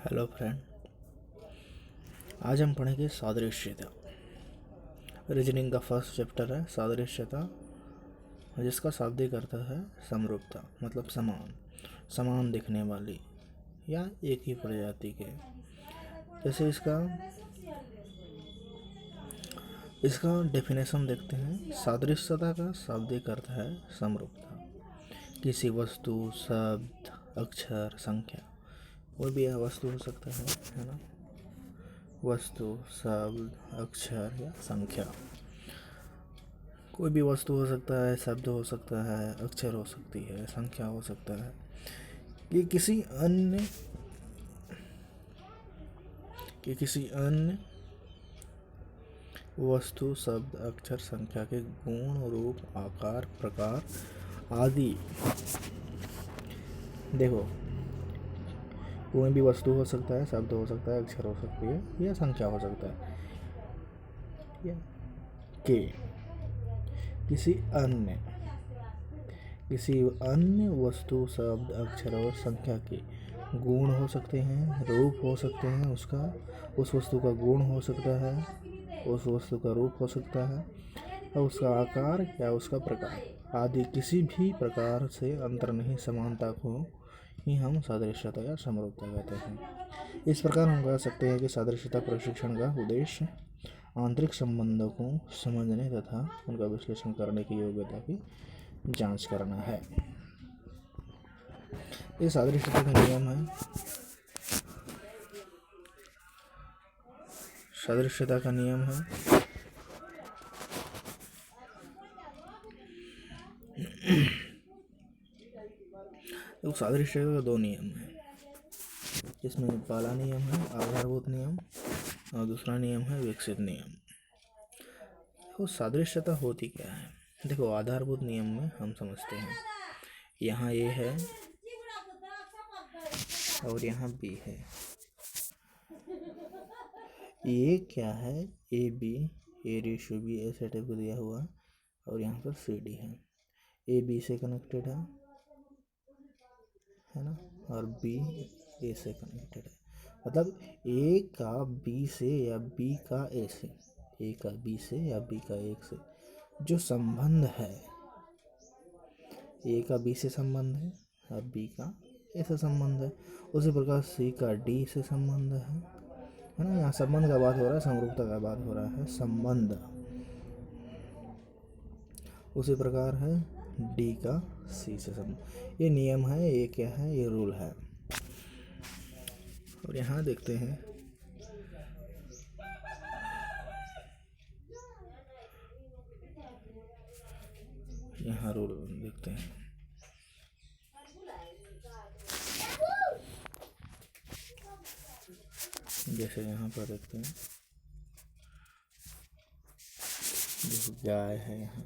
Hello friend, आज हम पढ़ेंगे सादृश्यता। रीजनिंग का फर्स्ट चैप्टर है सादृश्यता, जिसका शाब्दिक अर्थ है समरूपता, मतलब समान दिखने वाली या एक ही प्रजाति के। जैसे इसका डेफिनेशन देखते हैं। सादृश्यता का शाब्दिक अर्थ है समरूपता। किसी वस्तु, शब्द, अक्षर, संख्या, कोई भी यह वस्तु हो सकता है ना। वस्तु, शब्द, अक्षर या संख्या, कोई भी वस्तु हो सकता है, शब्द हो सकता है, अक्षर हो सकती है, संख्या हो सकता है। ये किसी अन्य वस्तु, शब्द, अक्षर, संख्या के गुण, रूप, आकार, प्रकार आदि। देखो, कोई भी वस्तु हो सकता है, शब्द हो सकता है, अक्षर हो सकती है या संख्या हो सकता है। या के किसी अन्य वस्तु, शब्द, अक्षर और संख्या के गुण हो सकते हैं, रूप हो सकते हैं, उस वस्तु का गुण हो सकता है, उस वस्तु का रूप हो सकता है, और उसका आकार या उसका प्रकार आदि। किसी भी प्रकार से अंतर्निहित समानता को ही हम सादृश्यता या समरूपता कहते हैं। इस प्रकार हम कह सकते हैं कि सादृश्यता प्रशिक्षण का उद्देश्य आंतरिक संबंधों को समझने तथा उनका विश्लेषण करने की योग्यता की जांच करना है। ये सादृश्यता का नियम है। सादृश्यता का नियम है तो सादृश्यता का दो नियम है, जिसमें पहला नियम है आधारभूत नियम और दूसरा नियम है विकसित नियम। तो सादृश्यता होती क्या है? देखो, आधारभूत नियम में हम समझते हैं यहाँ ए है और यहाँ बी है। ये क्या है? A B, A ratio B ऐसे टाइप को दिया हुआ, और यहाँ पर सी डी है। ए बी से कनेक्टेड है ना, और बी ए से कनेक्टेड है। मतलब ए का बी से या बी का ए से, ए का बी से या बी का ए से जो संबंध है, ए का बी से संबंध है और बी का ए से संबंध है। उसी प्रकार सी का डी से संबंध है ना। यहाँ संबंध का बात हो रहा है, समरूपता का बात हो रहा है, संबंध। उसी प्रकार है डी का सी से संबंध। ये नियम है, ये क्या है? ये रूल है। और यहाँ देखते हैं, यहाँ रूल देखते हैं। जैसे यहाँ पर देखते हैं, देखो गाय है, यहाँ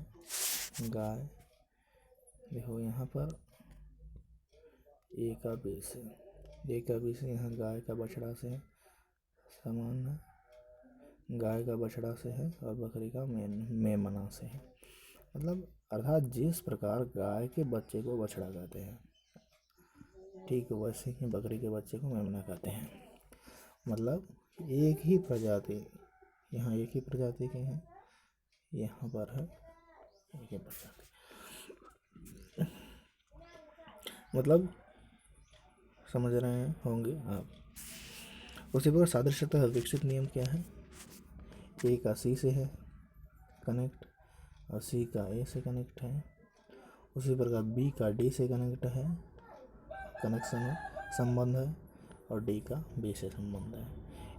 गाय, देखो यहाँ पर ए का बी से, ए का बी से यहाँ गाय का बछड़ा से समान है, गाय का बछड़ा से है और बकरी का मेमना से है। मतलब अर्थात जिस प्रकार गाय के बच्चे को बछड़ा कहते हैं, ठीक वैसे ही बकरी के बच्चे को मेमना कहते हैं। मतलब एक ही प्रजाति, यहाँ एक ही प्रजाति के हैं, यहाँ पर है एक ही प्रजाति। मतलब समझ रहे होंगे आप। उसी प्रकार सादृश्यता विकसित नियम क्या है? ए का सी से है कनेक्ट और सी का ए से कनेक्ट है। उसी प्रकार बी का डी से कनेक्ट है, कनेक्शन है, संबंध है, और डी का बी से संबंध है।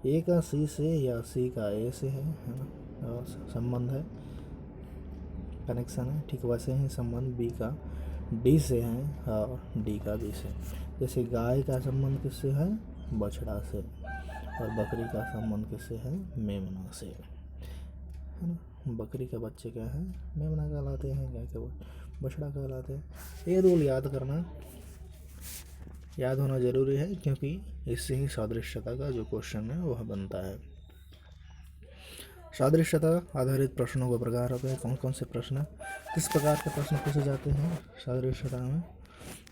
ए का सी से या सी का ए से है ना, और संबंध है, कनेक्शन है। ठीक वैसे ही संबंध बी का डी से है और डी का बी से। जैसे गाय का संबंध किससे है? बछड़ा से, और बकरी का संबंध किससे है? मेमना से, है ना। बकरी के बच्चे क्या है? मेमना कहलाते हैं, गाय के बछड़ा कहलाते हैं। ये रूल याद होना जरूरी है, क्योंकि इससे ही सादृश्यता का जो क्वेश्चन है वह बनता है। सादृश्यता आधारित प्रश्नों के प्रकार होते हैं। कौन कौन से प्रश्न, किस प्रकार के प्रश्न पूछे जाते हैं सादृश्यता में?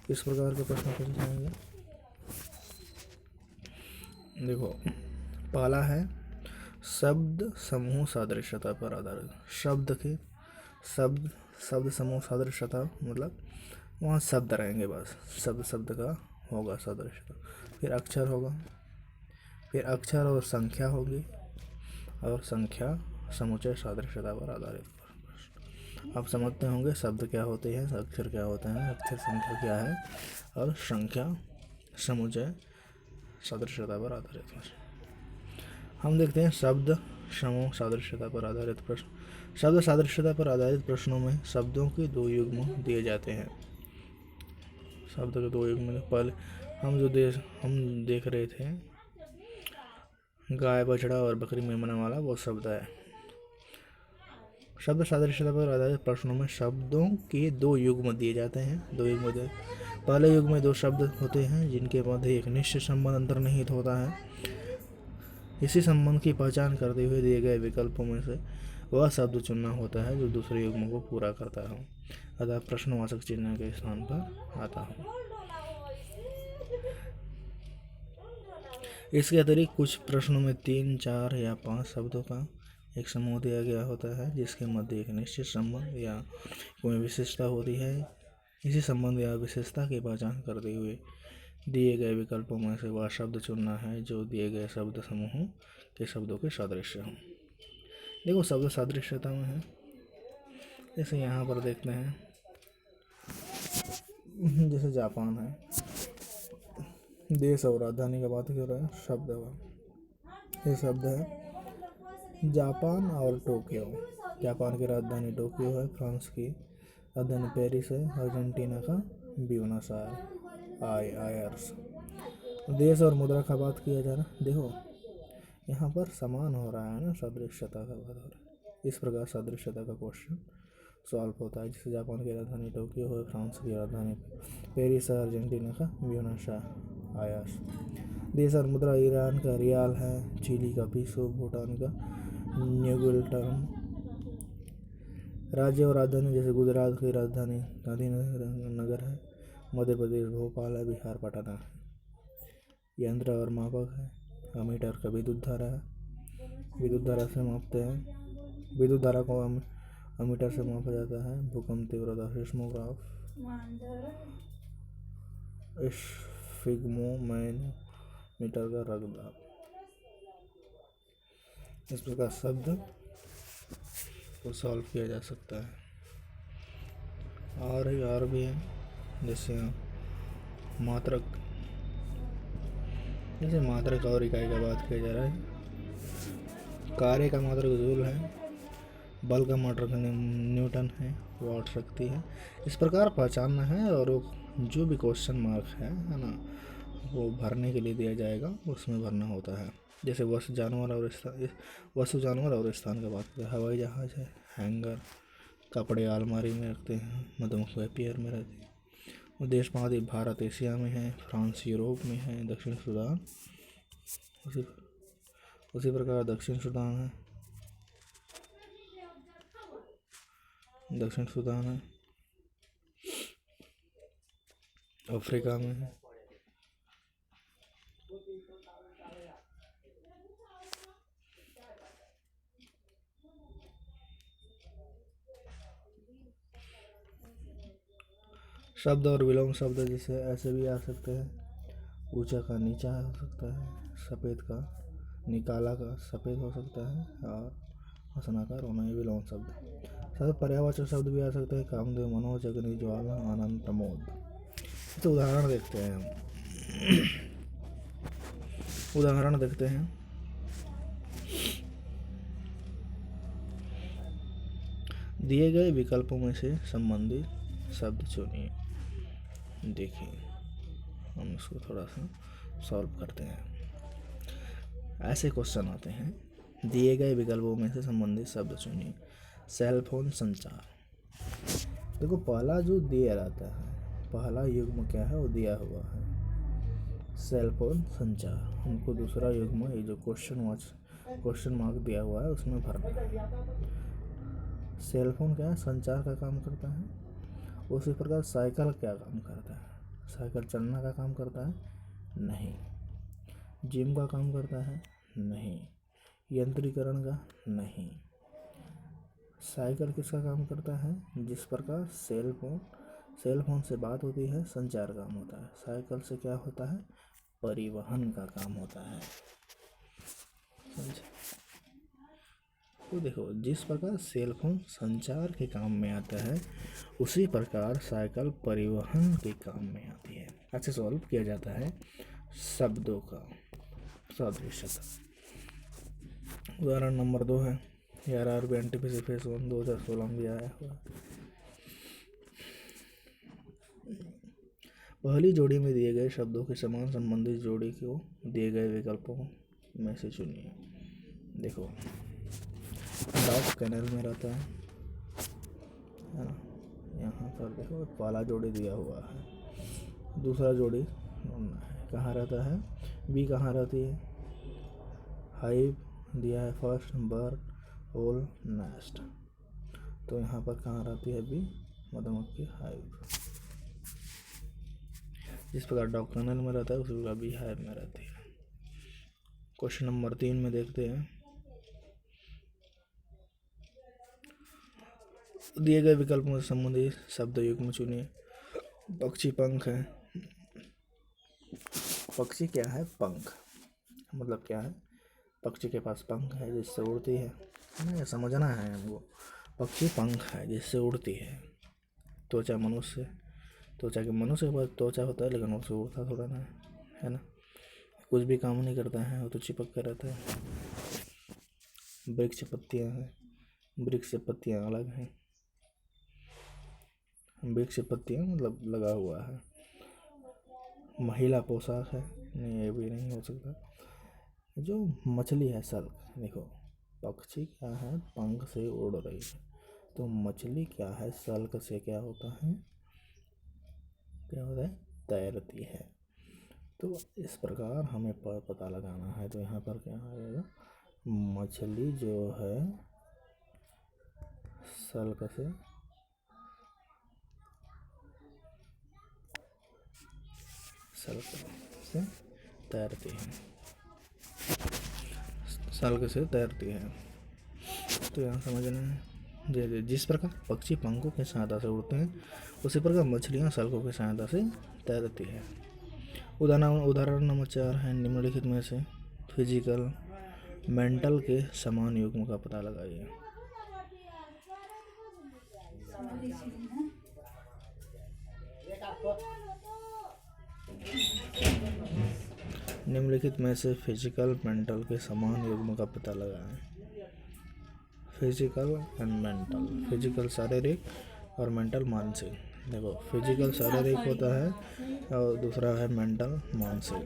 किस प्रकार के प्रश्न पूछे जाएंगे? देखो, पहला है शब्द समूह सादृश्यता पर आधारित। शब्द शब्द समूह सादृश्यता मतलब वहाँ शब्द रहेंगे बस, शब्द का होगा सादृश्यता। फिर अक्षर होगा, फिर अक्षर और संख्या होगी, और संख्या समुच्चय सादृश्यता पर आधारित। आप समझते होंगे शब्द क्या होते हैं, अक्षर क्या होते हैं, अक्षर संख्या क्या है, और संख्या समुच्चय सादृश्यता पर आधारित है। हम देखते हैं शब्द समूह सादृश्यता पर आधारित प्रश्न। शब्द सादृश्यता पर आधारित प्रश्नों में शब्दों के दो युग्म दिए जाते हैं। शब्द के दो युग्म, पहले हम देख रहे थे गाय, बछड़ा और बकरी, मेमना वाला वो शब्द है। शब्द सादृश्यता पर आधारित प्रश्नों में शब्दों के दो युग्म दिए जाते हैं। पहले युग्म में दो शब्द होते हैं जिनके मध्य एक निश्चित संबंध अंतर्निहित होता है। इसी संबंध की पहचान करते हुए दिए गए विकल्पों में से वह शब्द चुनना होता है जो दूसरे युग्म को पूरा करता हो, अतः प्रश्नवाचक चिन्ह के स्थान पर आता हो। इसके अतिरिक्त कुछ प्रश्नों में 3, 4 या 5 शब्दों का एक समूह दिया गया होता है जिसके मध्य एक निश्चित संबंध या कोई विशेषता होती है। इसी संबंध या विशेषता की पहचान करते हुए दिए गए विकल्पों में से वह शब्द चुनना है जो दिए गए शब्द समूह के शब्दों के सादृश्य हों। देखो, शब्द सादृश्यता में है, जैसे यहाँ पर देखते हैं, जैसे जापान है, देश और राजधानी का बात कर रहे हैं, शब्द है, ये शब्द है जापान और टोक्यो। जापान की राजधानी टोक्यो है, फ्रांस की राजधानी पेरिस है, अर्जेंटीना का ब्यूनस आयर्स। देश और मुद्रा का बात किया जा रहा है। देखो, यहाँ पर समान हो रहा है ना, सादृश्यता का बात हो रहा है। इस प्रकार सादृश्यता का क्वेश्चन सॉल्व होता है। जैसे जापान की राजधानी टोक्यो है, फ्रांस की राजधानी पेरिस है, अर्जेंटीना का ब्यूनस आयर्स। देश और मुद्रा ईरान का रियाल है, चिली का पीसो, भूटान का न्यूगिल्टन। राज्य और राजधानी, जैसे गुजरात की राजधानी गांधीनगर है, मध्य प्रदेश भोपाल है, बिहार पटना है। यंत्र और मापक है, अमीटर का विद्युत धारा है, विद्युत धारा से मापते हैं, विद्युत धारा को अमीटर से मापा जाता है। भूकंप तीव्रता सिस्मोग्राफ, स्फिग्मोमीटर का रगदाब। इस प्रकार शब्द को सॉल्व किया जा सकता है। और भी है, जैसे मात्रक और इकाई का बात किया जा रहा है। कार्य का मात्रक जूल है, बल का मात्रक न्यूटन है, वाट शक्ति है। इस प्रकार पहचानना है, और जो भी क्वेश्चन मार्क है ना, वो भरने के लिए दिया जाएगा, उसमें भरना होता है। जैसे वस्तु जानवर और स्थान का बात करें, हवाई जहाज है, हैंगर, कपड़े अलमारी में रखते हैं, मधुमक्खी पेयर में रहती है। देश महाद्वीप भारत एशिया में है, फ्रांस यूरोप में है, दक्षिण सूडान उसी प्रकार दक्षिण सूडान है, अफ्रीका में है। शब्द और विलोम शब्द जैसे ऐसे भी आ सकते हैं। ऊंचा का नीचा हो सकता है, सफ़ेद का निकाला का सफ़ेद हो सकता है, और हंसना का रोना, ये विलोम शब्द। पर्यायवाचक शब्द भी आ सकते हैं, कामदेव, मनोज, अग्नि, ज्वाला, आनंद, प्रमोद। तो उदाहरण देखते हैं दिए गए विकल्पों में से संबंधित शब्द चुनिए। देखिए, हम इसको थोड़ा सा सॉल्व करते हैं। ऐसे क्वेश्चन आते हैं, दिए गए विकल्पों में से संबंधित शब्द चुनिए। सेल फोन, संचार। देखो, पहला जो दिया रहता है, पहला युग्म क्या है, वो दिया हुआ है सेल फोन, संचार। हमको दूसरा युग्म, ये जो क्वेश्चन मार्क दिया हुआ है, उसमें भरना है। सेल फोन क्या है, संचार का काम करता है। उसी प्रकार साइकिल क्या काम करता है, साइकिल चलना का काम करता है? नहीं। जिम का काम करता है? नहीं। यंत्रीकरण का? नहीं। साइकिल किसका काम करता है? जिस प्रकार सेल फोन से बात होती है, संचार काम होता है। साइकिल से क्या होता है? परिवहन का काम होता है। समझे? तो देखो, जिस प्रकार सेल फोन संचार के काम में आता है, उसी प्रकार साइकिल परिवहन के काम में आती है। अच्छे सॉल्व किया जाता है शब्दों का सादृश्यता। उदाहरण नंबर 2 है, आरआरबी एनटीपीसी फेज 1 2016 में आया हुआ। पहली जोड़ी में दिए गए शब्दों के समान संबंधित जोड़ी को दिए गए विकल्पों में से चुनिए। देखो, डॉग कैनल में रहता है ना। यहाँ पर देखो पहला जोड़ी दिया हुआ है, दूसरा जोड़ी कहाँ रहता है? बी कहाँ रहती है? हाइव दिया है फर्स्ट, बर्ड, होल, नेस्ट। तो यहाँ पर कहाँ रहती है? बी, मधुमक्खी हाइव। जिस प्रकार डॉग कैनल में रहता है, उसी प्रकार बी हाइव में रहती है। क्वेश्चन नंबर 3 में देखते हैं, दिए गए विकल्पों से संबंधित शब्द युग्म चुनिए। पक्षी पंख है। पक्षी क्या है? पंख। मतलब क्या है? पक्षी के पास पंख है जिससे उड़ती है ना, ये समझना है हमको। पक्षी पंख है जिससे उड़ती है। त्वचा मनुष्य, त्वचा के मनुष्य के पास त्वचा होता है, लेकिन उससे उड़ता थोड़ा ना है ना। कुछ भी काम नहीं करता है, वो तो चिपक कर रहता है। वृक्ष पत्तियाँ हैं, वृक्ष से पत्तियाँ अलग हैं। वृक्ष पत्तियाँ मतलब लगा हुआ है। महिला पोशाक है, नहीं ये भी नहीं हो सकता। जो मछली है सल्क, देखो पक्षी क्या है? पंख से उड़ रही है, तो मछली क्या है? सल्क से क्या होता है? क्या होता है? तैरती है। तो इस प्रकार हमें पता लगाना है। तो यहाँ पर क्या आएगा? मछली जो है सल्क से तैरती है, सल्क से तैरती है। तो यहाँ समझना है, जिस प्रकार पक्षी पंखों की सहायता से उड़ते हैं, उसी प्रकार मछलियाँ सल्कों की सहायता से तैरती है। उदाहरण नंबर 4 है, निम्नलिखित में से फिजिकल मेंटल के समान युग्म का पता लगाइए। निम्नलिखित में से फिजिकल मेंटल के समान युग्म का पता लगाएं। फिजिकल एंड मेंटल, फिजिकल शारीरिक और मेंटल मानसिक। देखो, फिजिकल शारीरिक होता है और दूसरा है मेंटल मानसिक।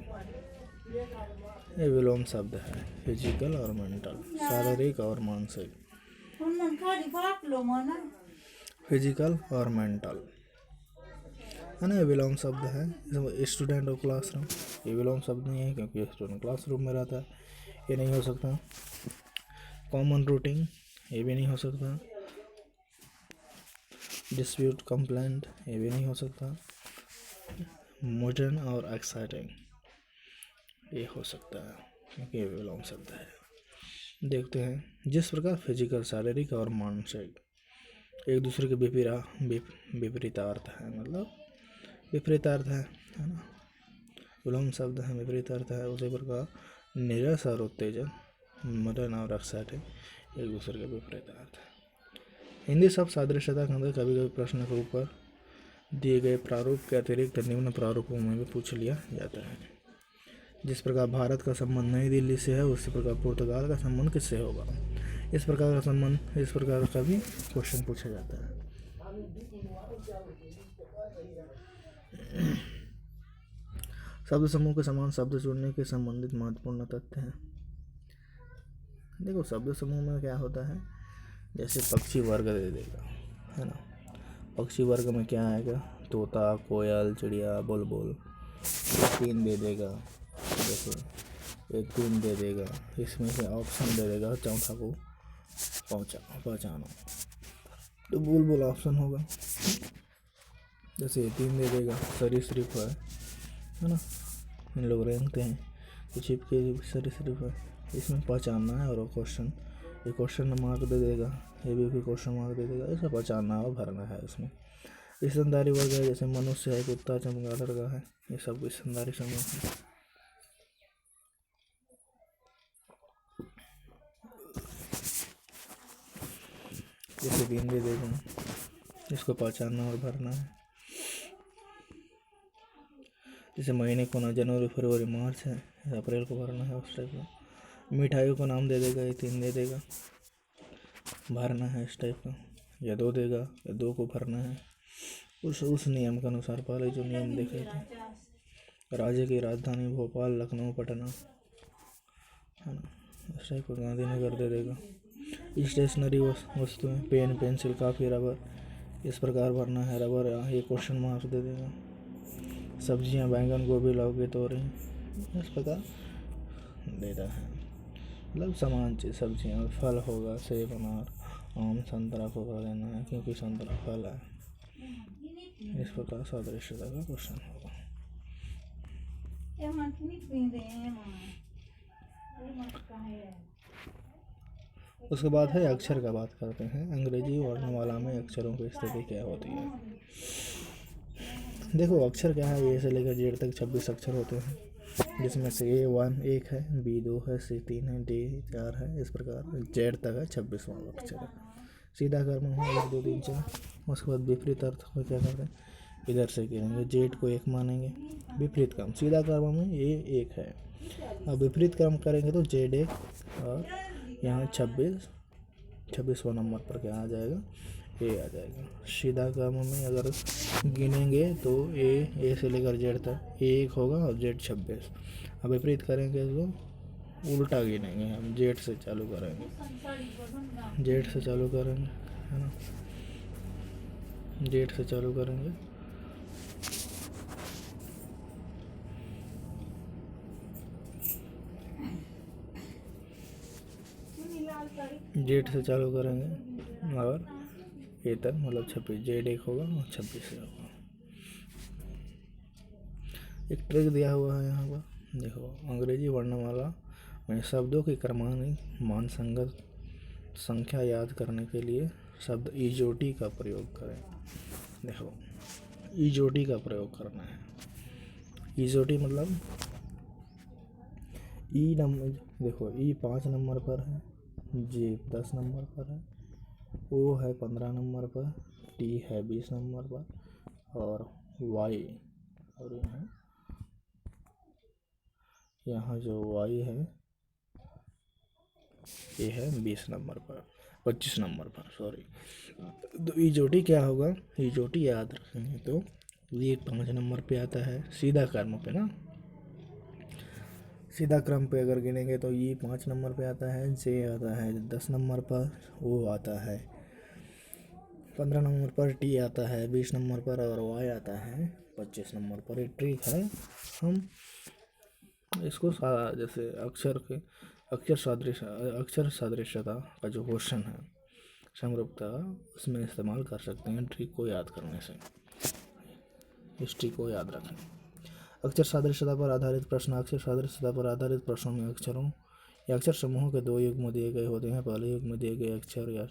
ये विलोम शब्द है, फिजिकल और मेंटल, शारीरिक और मानसिक। फिजिकल और मेंटल है ना, ये विलोम शब्द है। स्टूडेंट और क्लासरूम, ये विलोम शब्द नहीं है क्योंकि स्टूडेंट क्लासरूम में रहता है, ये नहीं हो सकता। कॉमन रूटिंग, ये भी नहीं हो सकता। डिस्प्यूट कंप्लेंट, ये भी नहीं हो सकता। मॉडर्न और एक्साइटिंग, ये हो सकता है क्योंकि ये विलोम शब्द है। देखते हैं, जिस प्रकार फिजिकल शारीरिक और मानसिक एक दूसरे के विपरीतार्थ है, मतलब विपरीतार्थ है ना, विलोम शब्द है, विपरीतार्थ है। उसी प्रकार नीरस और उत्तेजन, मदन और एक्साइटिंग एक दूसरे के विपरीतार्थ है। हिंदी शब्द सादृश्यता के अंदर कभी कभी प्रश्न के ऊपर दिए गए प्रारूप के अतिरिक्त निम्न प्रारूपों में भी पूछ लिया जाता है। जिस प्रकार भारत का संबंध नई दिल्ली से है, उसी प्रकार पुर्तगाल का संबंध किससे होगा? इस प्रकार का संबंध, इस प्रकार का भी क्वेश्चन पूछा जाता है। शब्द समूह के समान शब्द चुनने के संबंधित महत्वपूर्ण तथ्य हैं। देखो, शब्द समूह में क्या होता है, जैसे पक्षी वर्ग दे देगा है ना। पक्षी वर्ग में क्या आएगा? तोता, कोयल, चिड़िया, बुलबुल। 3 दे देगा, देखो ये 3 दे देगा, इसमें से ऑप्शन दे देगा चौथा को पहचानो, तो बुलबुल ऑप्शन होगा। जैसे 3 दे देगा, सरीसृप है ना, इन लोग रेंगते हैं, कुछ के सिर्फ इसमें पहचानना है और क्वेश्चन, ये क्वेश्चन मार्क दे देगा, ये भी क्वेश्चन मार्क दे देगा, ऐसा पहचानना और भरना है उसमें। स्तनधारी वर्ग है, जैसे मनुष्य है, कुत्ता, चमगादड़ का है, ये सब स्तनधारी समूह है। जैसे गेंदे दे दें, इसको पहचानना और भरना है। जैसे महीने को ना जनवरी, फरवरी, मार्च है, अप्रैल को भरना है उस टाइप का। मिठाइयों को नाम दे देगा, ये 3 दे देगा, भरना है इस टाइप का। या 2 देगा, या 2 को भरना है उस नियम के अनुसार। पहले जो नियम देखे थे, राज्य की राजधानी भोपाल, लखनऊ, पटना, है ना, इस टाइप का गांधीनगर दे देगा। स्टेशनरी वस्तुएं, पेन, पेंसिल, काफ़ी, रबर, इस प्रकार भरना है। रबर ये क्वेश्चन मार्क दे देगा। सब्जियां, बैंगन, गोभी, लौकी, तोरई, इस प्रकार देता है। मतलब समान चीज़, सब्जियां, फल होगा, सेब, अनार, आम, संतरा को भर देना है क्योंकि संतरा फल है। इस प्रकार सादृश्यता का क्वेश्चन होगा। उसके बाद है अक्षर का बात करते हैं। अंग्रेजी वर्णमाला में अक्षरों की स्थिति क्या होती है। देखो अक्षर क्या है, ए से लेकर जेड तक 26 अक्षर होते हैं, जिसमें से A1 1 है, B2 है, C3 है, D 4 है, इस प्रकार जेड तक है 26वां अक्षर है। सीधा क्रम है 1 2 3 4। उसके बाद विपरीत अर्थ को क्या करते हैं, इधर से गिनेंगे, जेड को 1 मानेंगे। विपरीत क्रम, सीधा क्रम में ये 1 है, अब विपरीत क्रम करेंगे तो जेड 1 और यहाँ 26वां नंबर पर क्या आ जाएगा, ए आ जाएगा। सीधा क्रम में अगर गिनेंगे तो ए से लेकर जेड तक A1 होगा और जेड 26। अब विपरीत करेंगे तो उल्टा गिनेंगे, हम जेड से चालू करेंगे, है ना, जेड से चालू करेंगे। जेड से चालू करेंगे और ए तक, मतलब 26, जेड 1 होगा और 26 होगा। एक ट्रिक दिया हुआ है यहाँ पर, देखो अंग्रेजी वर्णमाला में शब्दों की क्रमानुसार मान संगत संख्या याद करने के लिए शब्द ईजोटी का प्रयोग करें। देखो ईजोटी का प्रयोग करना है। ईजोटी मतलब ई नंबर, देखो ई 5 नंबर पर है, जे 10 नंबर पर है, ओ है 15 नंबर पर, टी है 20 नंबर पर और वाई, और यहाँ जो वाई है ये है 20 नंबर पर, 25 नंबर पर, सॉरी। तो ईजोटी क्या होगा, ईजोटी याद रखेंगे तो ये 5 नंबर पे आता है सीधा क्रम पे ना, सीधा क्रम पे अगर गिनेंगे तो ये 5 नंबर पे आता है, जे आता है 10 नंबर पर, ओ आता है 15 नंबर पर, टी आता है 20 नंबर पर और वाई आता है 25 नंबर पर। ये ट्रिक है, हम इसको जैसे अक्षर सादृश्यता का जो क्वेश्चन है, समरूपता, उसमें इस्तेमाल कर सकते हैं ट्रिक को याद करने से। इस ट्रिक को याद रखें। अक्षर सादृश्यता पर आधारित प्रश्न, अक्षर सादृश्यता पर आधारित प्रश्नों में अक्षरों या अक्षर समूहों के 2 युग्म दिए गए होते हैं। पहले युग्म दिए गए अक्षर या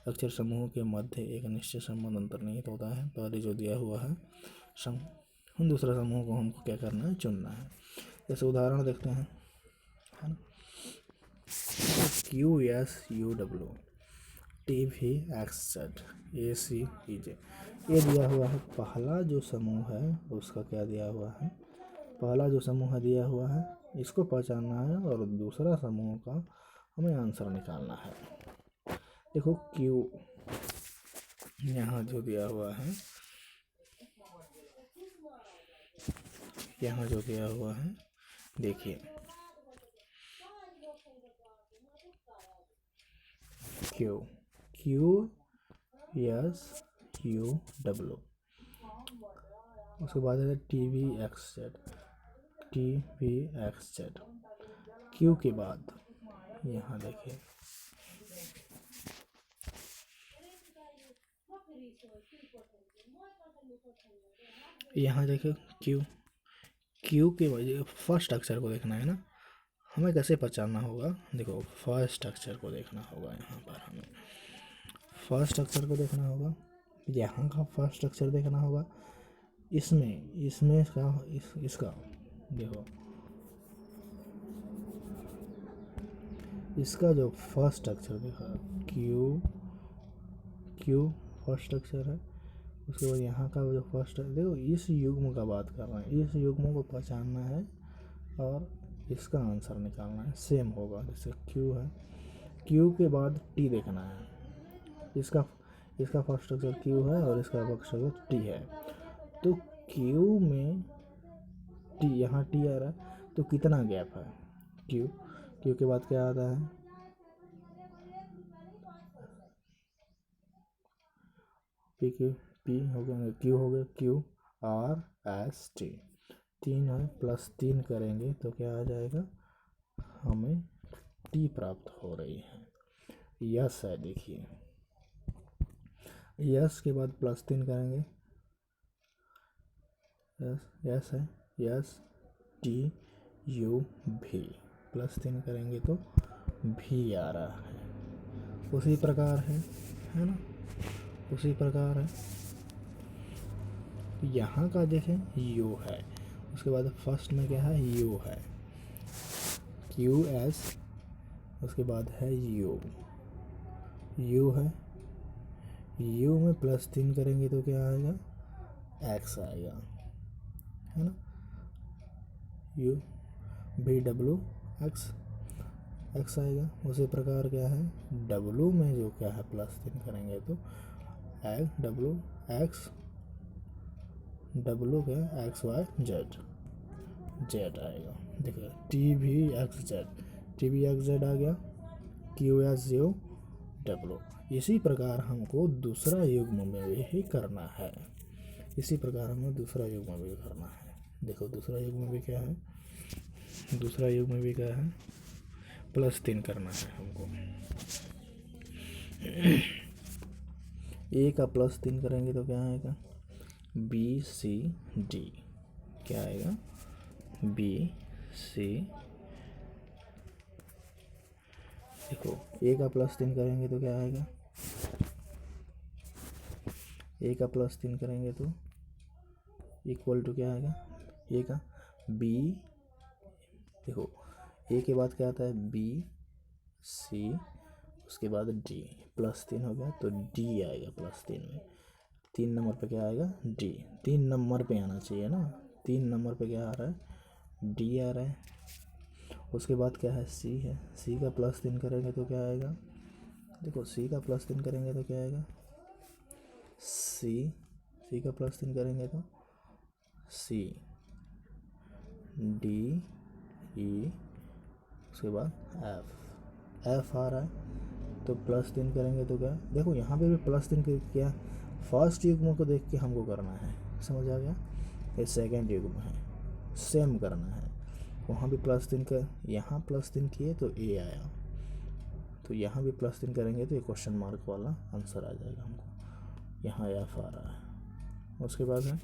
अक्षर समूह के मध्य एक निश्चित संबंध अंतर्निहित होता है। पहले जो दिया हुआ है दूसरा समूह को हमको क्या करना है, चुनना है। जैसे उदाहरण देखते हैं, है ना, QSUW, TVXZ, ACEJ, ये दिया हुआ है। पहला जो समूह है उसका क्या दिया हुआ है, पहला जो समूह दिया हुआ है इसको पहचानना है और दूसरा समूह का हमें आंसर निकालना है। देखो Q यहाँ जो दिया हुआ है, यहाँ जो दिया हुआ है, देखिए QSUW, उसके बाद है TVXZ। Q के बाद यहाँ देखिए, यहाँ देखिए Q के वजह फर्स्ट अक्षर को देखना है ना, हमें कैसे पहचानना होगा, देखो फर्स्ट स्ट्रक्चर को देखना होगा। यहाँ पर हमें फर्स्ट स्ट्रक्चर को देखना होगा, यहाँ का फर्स्ट स्ट्रक्चर देखना होगा, इसमें इसका देखो, इसका जो फर्स्ट स्ट्रक्चर देखा क्यू फर्स्ट स्ट्रक्चर है। उसके बाद यहाँ का जो फर्स्ट, देखो इस युग्म का बात कर रहे हैं, इस युग्म को पहचानना है और इसका आंसर निकालना है। सेम होगा, जैसे क्यू है, क्यू के बाद टी देखना है। इसका फर्स्ट स्ट्रक्चर क्यू है और इसका फर्स्ट स्ट्रक्चर टी है। तो क्यू में टी, यहाँ टी आ रहा है तो कितना गैप है, क्यू के बाद क्या आता है, पी हो गया, क्यू हो गया, क्यू आर एस टी, 3 है, +3 करेंगे तो क्या आ जाएगा, हमें टी प्राप्त हो रही है। यस है, देखिए यस के बाद +3 करेंगे, यस है, यस टी यू भी, +3 करेंगे तो भी आ रहा है। उसी प्रकार है ना, उसी प्रकार है। यहाँ का देखें यू है, उसके बाद फर्स्ट में क्या है, यू है, क्यू एस, उसके बाद है यू है, यू में +3 करेंगे तो क्या आएगा, एक्स आएगा, है ना, यू भी डब्लू एक्स आएगा। उसी प्रकार क्या है, डब्लू में जो क्या है +3 करेंगे तो डब्लू एक्स, डब्लू क्या, एक्स वाई जेड आएगा। देखिए टी भी एक्स जेड आ गया, क्यू एस यू डब्लू। इसी प्रकार हमको दूसरा युग्म में भी करना है, इसी प्रकार हमें दूसरा युग्म में भी करना है। देखो दूसरा युग्म में भी क्या है, दूसरा युग्म में भी क्या है, +3 करना है हमको। ए का +3 करेंगे तो क्या आएगा, बी सी डी, क्या आएगा, बी सी, देखो ए का +3 करेंगे तो क्या आएगा, ए का +3 करेंगे तो इक्वल टू क्या आएगा, ए का बी, देखो ए के बाद क्या आता है, बी सी, उसके बाद डी, +3 हो गया तो डी आएगा +3 में। 3 नंबर पे क्या आएगा, डी, 3 नंबर पे आना चाहिए ना, 3 नंबर पे क्या आ रहा है, डी आ रहा है। उसके बाद क्या है, सी है, सी का +3 करेंगे तो क्या आएगा, देखो सी का +3 करेंगे तो क्या आएगा, सी का +3 करेंगे तो सी, डी ई, उसके बाद एफ आ रहा है तो +3 करेंगे तो क्या, देखो यहाँ पे भी +3 क्या, फर्स्ट युग्म को देख के हमको करना है, समझ आ गया, ये सेकंड युग्म है, सेम करना है। वहाँ भी +3 का, यहाँ +3 किए तो ए आया, तो यहाँ भी +3 करेंगे तो ये क्वेश्चन मार्क वाला आंसर आ जाएगा हमको, यहाँ एफ आ रहा है। उसके बाद है,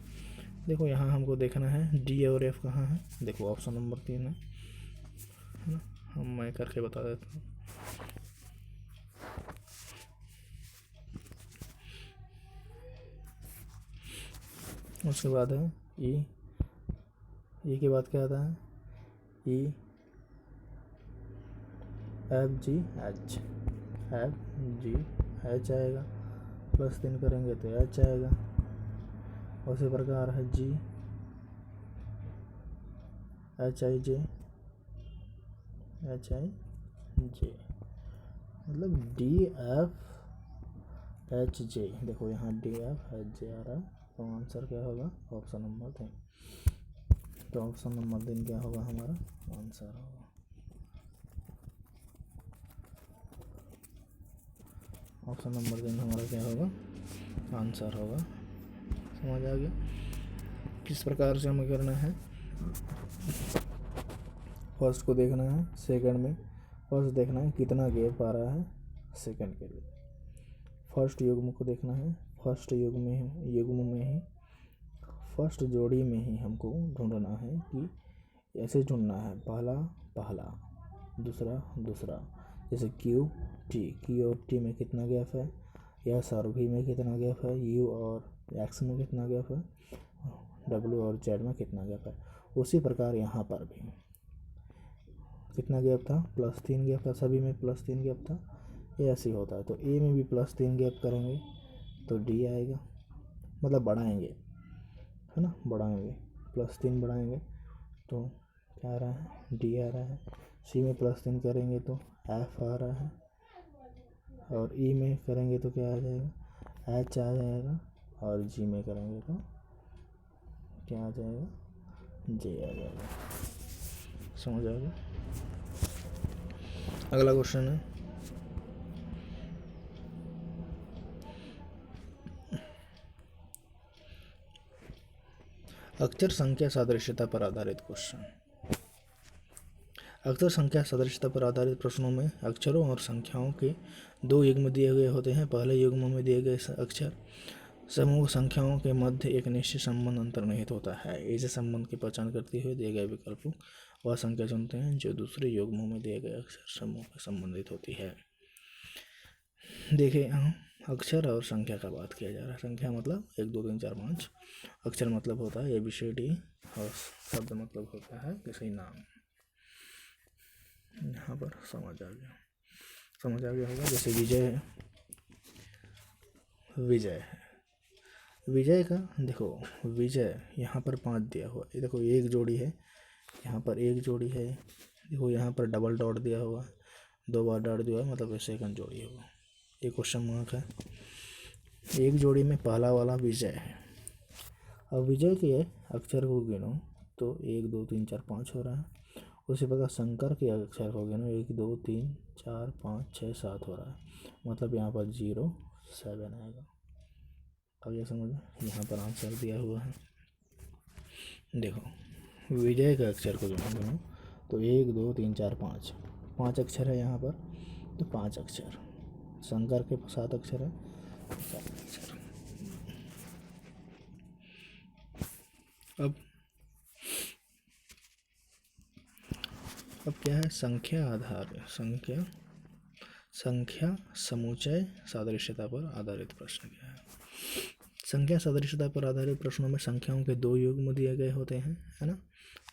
देखो यहाँ हमको देखना है डी और एफ कहाँ है, देखो ऑप्शन नंबर 3 है ना, मैं करके बता देता हूँ। उसके बाद है ई के बाद क्या आता है, ई एफ जी एच आएगा, +3 करेंगे तो एच आएगा। उसी प्रकार है जी एच आई जे, मतलब डी एफ एच जे, देखो यहाँ डी एफ एच जे आ रहा है, तो आंसर क्या होगा, ऑप्शन नंबर 3। तो ऑप्शन नंबर 3 क्या होगा, हमारा आंसर होगा। ऑप्शन नंबर 3 हमारा क्या होगा, आंसर होगा। समझ आ गया किस प्रकार से हमें करना है। फर्स्ट को देखना है, सेकंड में फर्स्ट देखना है कितना गैप आ रहा है सेकंड के लिए। फर्स्ट युग्म को देखना है, फर्स्ट युग्म में ही फर्स्ट जोड़ी में ही हमको ढूंढना है कि ऐसे ढूंढना है, पहला दूसरा। जैसे क्यू और टी में कितना गैप है, एस और वी में कितना गैप है, यू और एक्स में कितना गैप है, डब्ल्यू और जेड में कितना गैप है। उसी प्रकार यहाँ पर भी कितना गैप था, +3 गैप था, सभी में +3 गैप था। ये ऐसे ही होता है। तो ए में भी +3 गैप करेंगे तो डी आएगा, मतलब बढ़ाएंगे, है ना, बढ़ाएंगे, +3 बढ़ाएंगे तो क्या आ रहा है, डी आ रहा है। सी में +3 करेंगे तो एफ आ रहा है, और ई में करेंगे तो क्या आ जाएगा, एच आ जाएगा, और जी में करेंगे तो क्या आ जाएगा, जे आ जाएगा। समझ आ गया। अगला क्वेश्चन है, अक्षर संख्या सादृश्यता पर आधारित क्वेश्चन। अक्षर संख्या सादृश्यता पर आधारित प्रश्नों में अक्षरों और संख्याओं के 2 युग्म दिए गए होते हैं। पहले युग्म में दिए गए अक्षर समूह संख्याओं के मध्य एक निश्चित संबंध अंतर्निहित होता है। ऐसे संबंध की पहचान करते हुए दिए गए विकल्पों वह संख्या चुनते हैं जो दूसरे युग्मों में दिए गए अक्षर समूह से संबंधित होती है। देखिए, यहाँ अक्षर और संख्या का बात किया जा रहा है। संख्या मतलब 1 2 3 4 5, अक्षर मतलब होता है ABCD, और शब्द मतलब होता है किसी नाम। यहाँ पर समझ आ गया होगा। जैसे विजय है, विजय का देखो, विजय यहाँ पर 5 दिया हुआ है। देखो एक जोड़ी है, यहाँ पर एक जोड़ी है। देखो यहाँ पर डबल डॉट दिया हुआ है, 2 बार डॉट दिया हुआ, मतलब सेकंड जोड़ी होगा। ये क्वेश्चन मार्क है। एक जोड़ी में पहला वाला विजय है। अब विजय के अक्षर को गिनो तो 1 2 3 4 5 हो रहा है। उसी प्रकार शंकर के अक्षर को गिनो 1 2 3 4 5 6 7 हो रहा है, मतलब यहाँ पर 0 7 आएगा। अब ये समझ, यहाँ पर आंसर दिया हुआ है। देखो विजय के अक्षर को गिनो तो 1 2 3 4 5, 5 अक्षर है यहाँ पर, तो 5 अक्षर। शंकर के 7 अक्षर है, 7 अक्षर। अब क्या है, संख्या समुच्चय सादृश्यता पर आधारित प्रश्न क्या है। संख्या सादृश्यता पर आधारित प्रश्नों में संख्याओं के 2 युग्म दिए गए होते हैं, है ना।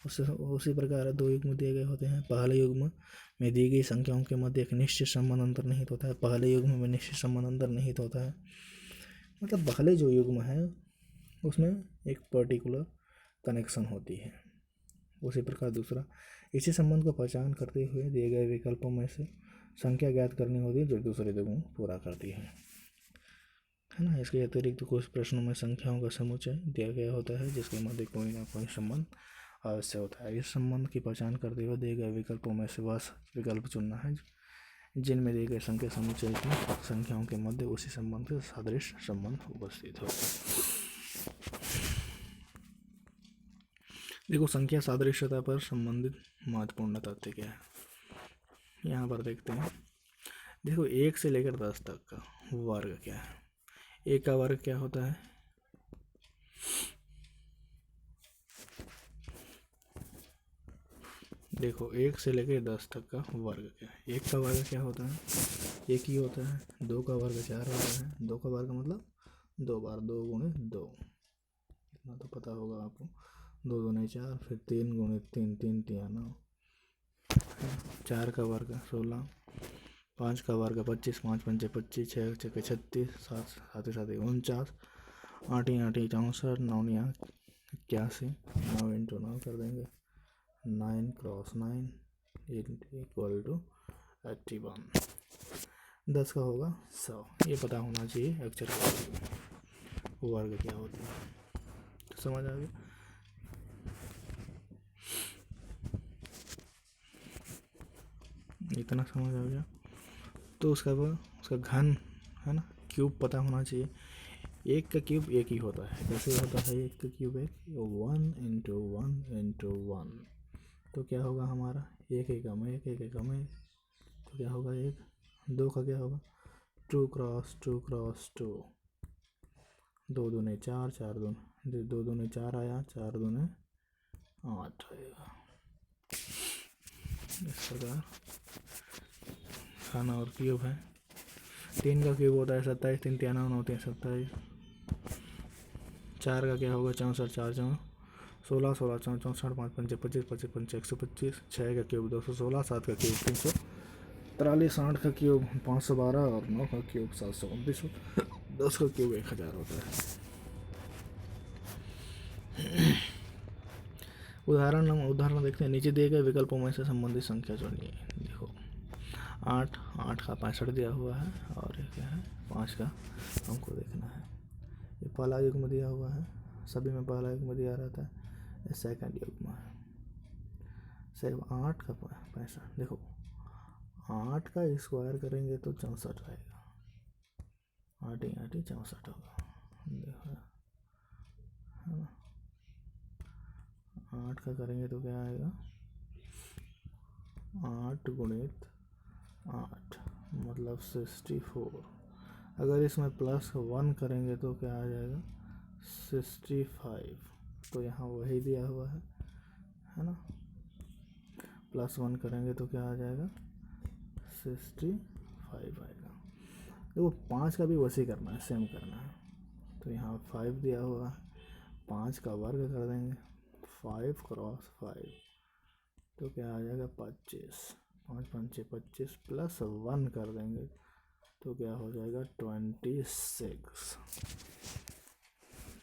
उसी प्रकार 2 युग्म दिए गए होते हैं। पहले युग्म में दी गई संख्याओं के मध्य एक निश्चित संबंध अंतर्निहित होता है। पहले युग्म में निश्चित संबंध अंतर्निहित होता है, मतलब पहले जो युग्म है उसमें एक पर्टिकुलर कनेक्शन होती है। उसी प्रकार दूसरा, इसी संबंध को पहचान करते हुए दिए गए विकल्पों में से संख्या ज्ञात करनी होती है जो दूसरे युग्म पूरा करती है ना। इसके अतिरिक्त कुछ प्रश्नों में संख्याओं का समुच्चय दिया गया होता है जिसके मध्य कोई ना कोई संबंध अवश्य होता है। इस संबंध की पहचान करते हुए दिए गए विकल्पों में से वह विकल्प चुनना है जिनमें दिए गए संख्या समुच्चय की संख्याओं के मध्य उसी संबंध से सादृश्य संबंध उपस्थित हो। देखो संख्या सादृश्यता पर संबंधित महत्वपूर्ण तथ्य क्या है, यहाँ पर देखते हैं। देखो 1 से लेकर 10 तक का वर्ग क्या है। 1 का वर्ग क्या होता है, देखो 1 से लेकर 10 तक का वर्ग क्या है। 1 का वर्ग क्या होता है, 1 ही होता है। 2 का वर्ग 4 होता है। 2 का वर्ग मतलब 2 बार, 2 गुणे 2, इतना तो पता होगा आपको। 2 दूने 4, फिर 3 गुणे 3, 3 तिया 9। 4 का वर्ग 16, 5 का वर्ग 25, 5 पंचे 25, 6 छके 36, 7 सात 49, 8 8 64, 9 81, 9 इंटू 9 कर देंगे, 9 क्रॉस 9 इक्वल टू 81। 10 का होगा 100। ये पता होना चाहिए अक्षर का वर्ग क्या होता है। तो समझ आ गया। इतना समझ आ गया। तो उसका घन, है ना, क्यूब पता होना चाहिए। 1 का क्यूब 1 ही होता है। कैसे होता है 1 का क्यूब 1, 1 इंटू 1 इंटू 1, तो क्या होगा हमारा 1 एकम 1 1 एकम 1, तो क्या होगा 1। 2 का क्या होगा 2 क्रॉस 2 क्रॉस 2, 2 दूने 4, 4 दूने 2 दूने 4 आया, 4 दूने 8 आएगा। इस प्रकार खाना और क्यूब है। 3 का क्यूब होता है 27, 3 3 9 होते हैं 27। 4 का क्या होगा 64, 4 4 16, 16 4 64, 5 5 25 25 5 125। 6 का क्यूब 216, 7 का क्यूब 343, 8 का क्यूब 512 और 9 का क्यूब 729, 10 का क्यूब 1000 होता है। उदाहरण देखते हैं। नीचे दिए गए विकल्पों में से संबंधित संख्या चुनिए। देखो 8 का 65 दिया हुआ है और ये क्या है 5 का हमको देखना है। ये पहला युग्म दिया हुआ है, सभी में पहला युग्म दिया रहता है। ये सेकंड युग्म है। सिर्फ 8 का 65। देखो 8 का स्क्वायर करेंगे तो 64 आएगा। 8 64 होगा। देखो है ना, 8 का करेंगे तो क्या आएगा 8 गुणित 8 मतलब 64। अगर इसमें +1 करेंगे तो क्या आ जाएगा 65। तो यहाँ वही दिया हुआ है ना। +1 करेंगे तो क्या आ जाएगा 65 आएगा। देखो 5 का भी वैसे करना है, सेम करना है। तो यहाँ 5 दिया हुआ है, 5 का वर्ग कर देंगे 5 × 5 तो क्या आ जाएगा 25। 5 5 25 +1 कर देंगे तो क्या हो जाएगा 26।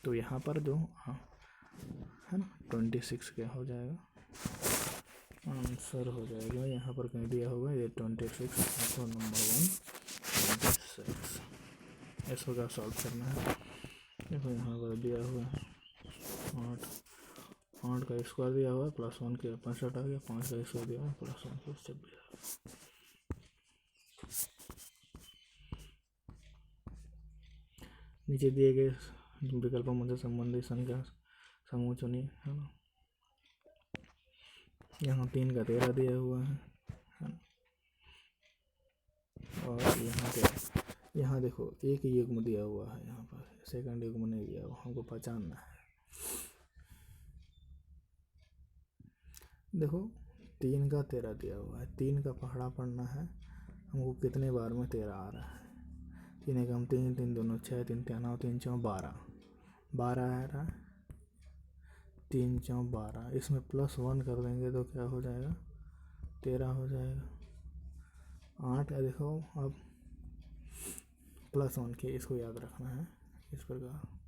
तो यहाँ पर जो है ना 26 क्या हो जाएगा आंसर हो जाएगा। यहाँ पर कहीं दिया होगा ये 26 तो नंबर 1 26। इसको क्या सॉल्व करना है। देखो यहाँ पर दिया हुआ है 8 का स्क्वायर दिया हुआ है +1 के 65 आ गया। 5 का स्क्वायर दिया हुआ है +1 के 26। नीचे दिए गए विकल्पों में से संबंधित संख्या समूह चुनिए, है ना। यहाँ 3 का 13 दिया हुआ है ना। और यहाँ देखो एक युग्म दिया हुआ है, यहाँ पर सेकंड युग्म नहीं दिया हुआ, हमको पहचानना है। देखो 3 का 13 दिया हुआ है, 3 का पहाड़ा पढ़ना है हमको कितने बार में 13 आ रहा है। 3 एकम 3, 3 दूनी 6, 3 3 9, 3 4 12 12 आ रहा है। 3 4 12 इसमें +1 कर देंगे तो क्या हो जाएगा 13 हो जाएगा। 8 का देखो अब +1 के इसको याद रखना है इस प्रकार।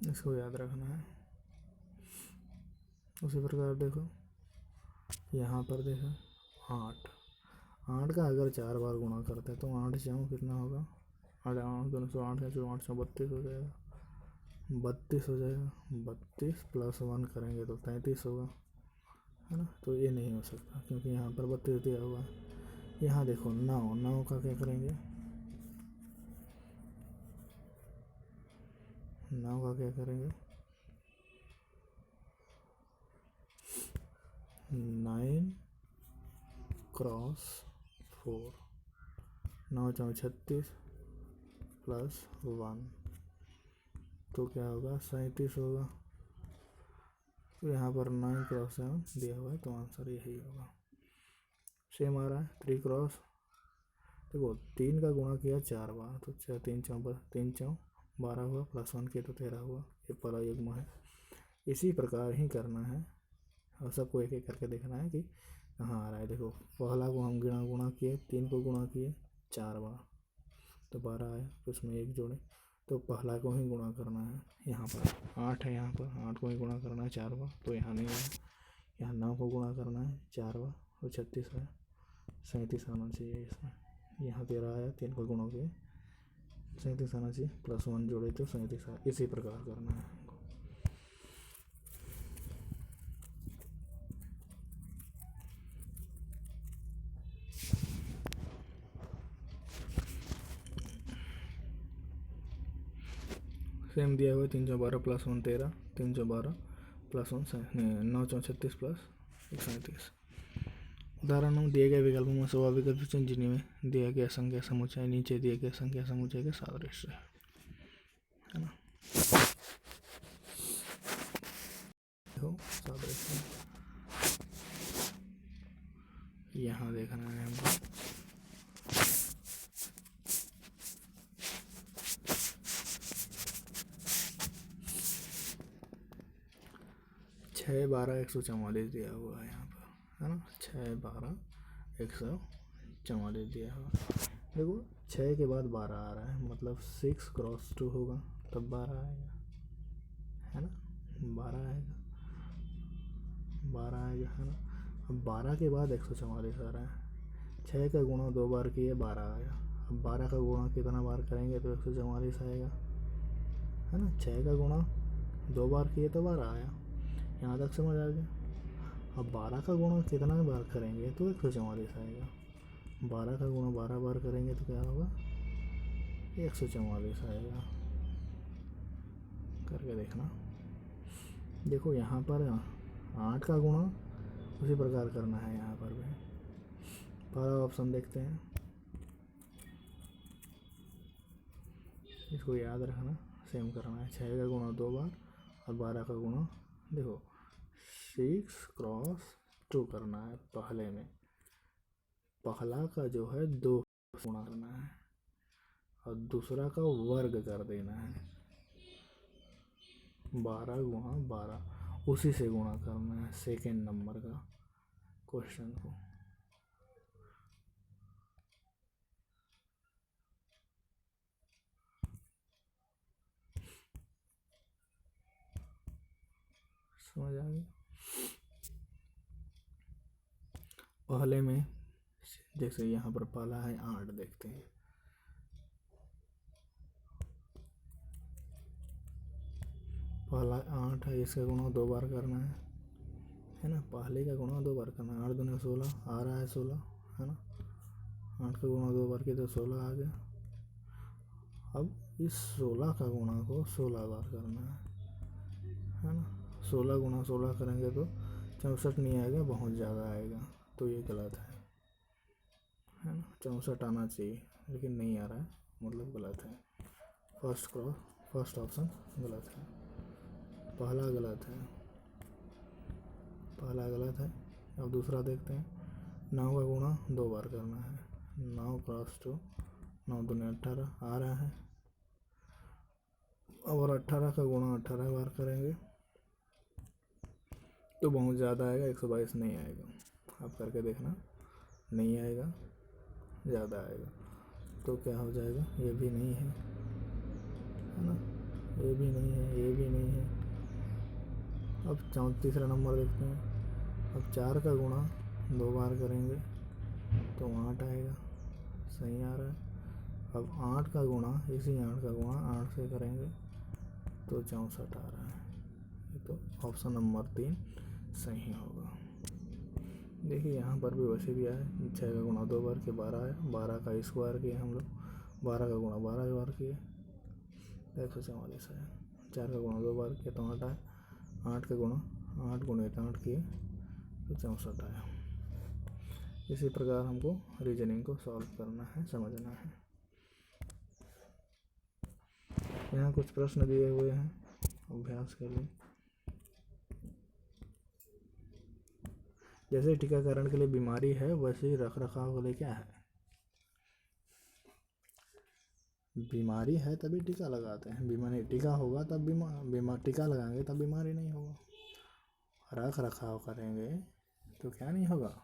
इसको याद रखना है। उसी प्रकार देखो यहाँ पर देखो 8 का अगर 4 बार गुणा करते हैं तो 8 जाऊँ कितना होगा 8 8 2 8 है जो 8 से 32 हो जाएगा। 32 हो जाएगा। 32 +1 करेंगे तो 33 होगा, है ना। तो ये नहीं हो सकता क्योंकि यहाँ पर 32 दिया हुआ है। यहाँ देखो 9 का क्या करेंगे 9 का क्या करेंगे 9 × 4 9 4 36 +1 तो क्या होगा 37 होगा। तो यहाँ पर 9 × 7 दिया हुआ है तो आंसर यही होगा। सेम आ रहा है 3 × देखो 3 का गुणा किया 4 बार तो 3 4 12 हुआ +1 के तो 13 हुआ। ये पहला युग्म है। इसी प्रकार ही करना है और सबको एक एक करके देखना है कि कहाँ आ रहा है। देखो पहला को हम गुणा किए 3 को गुणा किए 4 बार तो 12 आया। तो उसमें 1 जोड़े तो पहला को ही गुणा करना है। यहाँ पर 8 है, यहाँ पर 8 को ही गुणा करना है 4 बार तो यहाँ नहीं है। यहाँ 9 को गुणा करना है 4 बार तो 36 है। 37 आना चाहिए इसमें। यहाँ 13 आया 3 को गुणा किए 37 आना चाहिए +1 जोड़े तो 37 आया। इसी प्रकार करना है। सेम दिया हुआ है 312 प्लस 1 13, 312 प्लस 1 9 4 36 प्लस 137। उदाहरण में दिए गए विकल्पों में स्वाभाविक चुन जिनमें दिया गया संख्या समुच्चय नीचे दिए गए संख्या समुच्चय के सादृश्य है ना। देखो सादृश्य यहाँ देखना है हमको। छः 12 144 दिया हुआ है यहाँ पर, है ना। 6 12 144 दिया हुआ। देखो 6 के बाद 12 आ रहा है, मतलब 6 क्रॉस 2 होगा तब 12 आएगा, है ना। 12 आएगा, 12 आएगा, है ना। अब 12 के बाद 144 आ रहा है। 6 का गुणा 2 बार किए 12 आया। अब 12 का गुणा कितना बार करेंगे तो 144 आएगा, है ना। 6 का गुणा 2 बार किए तो 12 आया। यहाँ तक समझ आ गया। अब 12 का गुणा कितना बार करेंगे तो 144 आएगा। 12 का गुणा 12 बार करेंगे तो क्या होगा, 144 आएगा। करके देखना। देखो यहाँ पर 8 का गुणा उसी प्रकार करना है यहाँ पर भी। पहला ऑप्शन देखते हैं, इसको याद रखना, सेम करना है। 6 का गुणा 2 बार और 12 का गुणा, देखो 6 क्रॉस 2 करना है। पहले में पहला का जो है 2 गुणा करना है और दूसरा का वर्ग कर देना है। 12 गुणा 12 उसी से गुणा करना है सेकेंड नंबर का क्वेश्चन को। समझ आ गई। पहले में जैसे यहाँ पर पहला है 8, देखते हैं। पहला 8 है, इसका गुणा 2 बार करना है ना। पहले का गुणा 2 बार करना है। 8 दूनी 16 आ रहा है, 16, है ना। 8 का गुणा 2 बार किया तो 16 आ गया। अब इस 16 का गुणा को 16 बार करना है ना। 16 गुणा 16 करेंगे तो 64 नहीं आएगा, बहुत ज़्यादा आएगा, तो ये गलत है ना। 64 आना चाहिए लेकिन नहीं आ रहा है, मतलब गलत है। फर्स्ट ऑप्शन गलत है, पहला गलत है, पहला गलत है। अब दूसरा देखते हैं। 9 का गुणा 2 बार करना है। 9 क्रॉस 2, 9 दूनी 18 आ रहा है। और 18 का गुणा 18 बार करेंगे तो बहुत ज़्यादा आएगा, 122 नहीं आएगा। आप करके देखना, नहीं आएगा, ज़्यादा आएगा। तो क्या हो जाएगा, ये भी नहीं है ना, ये भी नहीं है, ये भी नहीं है। अब तीसरा नंबर देखते हैं। अब 4 का गुणा 2 बार करेंगे तो 8 आएगा, सही आ रहा है। अब 8 का गुणा, इसी 8 का गुणा 8 से करेंगे तो 64 आ रहा है। तो ऑप्शन नंबर 3 सही होगा। देखिए यहाँ पर भी वैसे दिया है। 6 का गुणा 2 बार के 12 है, 12 का स्क्वायर किए हम लोग, 12 का गुणा 12 बार किए तो 144 है। 4 का गुणा 2 बार किया तो 8 आया। 8 का गुणा 8 गुणे 8 किए तो 64 आया। इसी प्रकार हमको रीजनिंग को सॉल्व करना है, समझना है। यहाँ कुछ प्रश्न दिए हुए हैं अभ्यास के लिए। जैसे टीकाकरण के लिए बीमारी है, वैसे ही रख रखाव के लिए क्या है, बीमारी है तभी टीका लगाते हैं। बीमारी टीका होगा तब बीमार टीका लगाएंगे तब बीमारी नहीं होगा। रख रखाव करेंगे तो क्या नहीं होगा।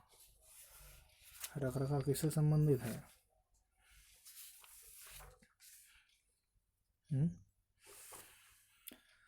रख रखाव किससे संबंधित है,